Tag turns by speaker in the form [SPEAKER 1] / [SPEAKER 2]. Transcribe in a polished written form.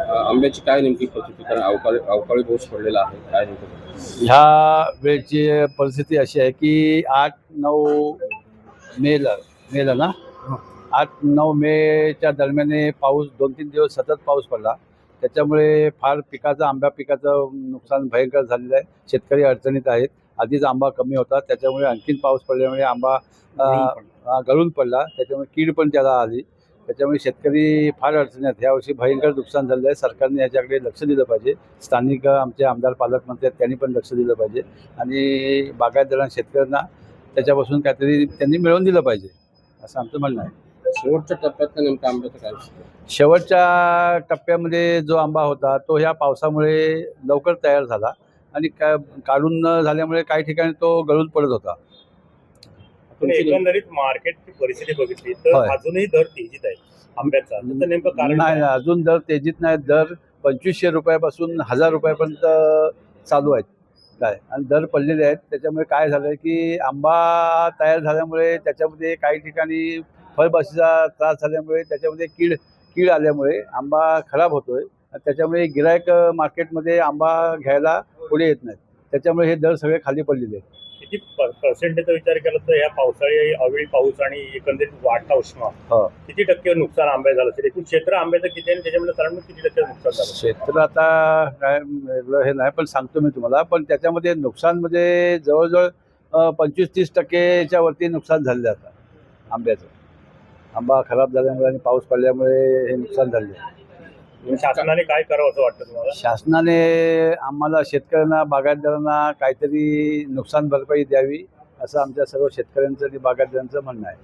[SPEAKER 1] आंब्याची काय नेमकी परिस्थिती, कारण अवकाळी पाऊस पडलेला आहे, काय नेमकं?
[SPEAKER 2] ह्या वेळची परिस्थिती अशी आहे की 8-9 मेला मेला ना 8-9 मेच्या दरम्यान पाऊस 2-3 दिवस सतत पाऊस पडला. त्याच्यामुळे फार आंब्या पिकाचं नुकसान भयंकर झालेलं आहे. शेतकरी अडचणीत आहेत. आधीच आंबा कमी होता, त्याच्यामुळे आणखीन पाऊस पडल्यामुळे आंबा गळून पडला. त्याच्यामुळे कीड पण त्याला आली. त्याच्यामुळे शेतकरी फार अडचणीत. यावर्षी भयंकर नुकसान झालं आहे. सरकारने याच्याकडे लक्ष दिलं पाहिजे. स्थानिक आमचे आमदार पालकमंत्री आहेत, त्यांनी पण लक्ष दिलं पाहिजे आणि बागायतदारांना शेतकऱ्यांना त्याच्यापासून काहीतरी त्यांनी मिळवून दिलं पाहिजे, असं आमचं म्हणणं आहे.
[SPEAKER 1] शेवटच्या टप्प्यात नेमकं आंब्याचं काय?
[SPEAKER 2] शेवटच्या टप्प्यामध्ये जो आंबा होता तो ह्या पावसामुळे लवकर तयार झाला आणि काढून न झाल्यामुळे काही ठिकाणी तो गळून पडत होता.
[SPEAKER 3] पण एकंदरीत मार्केटची परिस्थिती बघितली तर अजूनही दर तेजीत आहे आंब्याचा. तर नेमकं कारण
[SPEAKER 2] नाही, अजून दर तेजीत नाही. दर 2500 रुपयापासून 1000 रुपयापर्यंत चालू आहेत काय, आणि दर पडलेले आहेत. त्याच्यामुळे काय झालं की आंबा तयार झाल्यामुळे त्याच्यामध्ये काही ठिकाणी फळबाशीचा त्रास झाल्यामुळे त्याच्यामध्ये कीड आल्यामुळे आंबा खराब होतोय. त्याच्यामुळे गिरायक मार्केटमध्ये आंबा घ्यायला पुढे येत नाहीत. त्याच्यामुळे हे दर सगळे खाली पडलेले आहेत.
[SPEAKER 3] किती पर्सेंटेजचा विचार केला तर या पावसाळी अवेळी पाऊस आणि एकंदरीत वाढता उष्मा किती टक्के नुकसान आंब्या झालं असेल? एकूण क्षेत्र आंब्याचं किती आणि त्याच्यामध्ये साधारण किती टक्के नुकसान झालं?
[SPEAKER 2] क्षेत्र आता काय हे नाही, पण सांगतो मी तुम्हाला. पण त्याच्यामध्ये नुकसानमध्ये जवळजवळ 25-30% वरती नुकसान झालेलं आहे आता आंब्याचं. आंबा खराब झाल्यामुळे आणि पाऊस पडल्यामुळे हे नुकसान झाले आहे.
[SPEAKER 3] शासनाने काय करावं असं वाटतं तुम्हाला?
[SPEAKER 2] शासनाने आम्हाला शेतकऱ्यांना बागायतदारांना काहीतरी नुकसान भरपाई द्यावी, असं आमच्या सर्व शेतकऱ्यांचं आणि बागायतदारांचं म्हणणं आहे.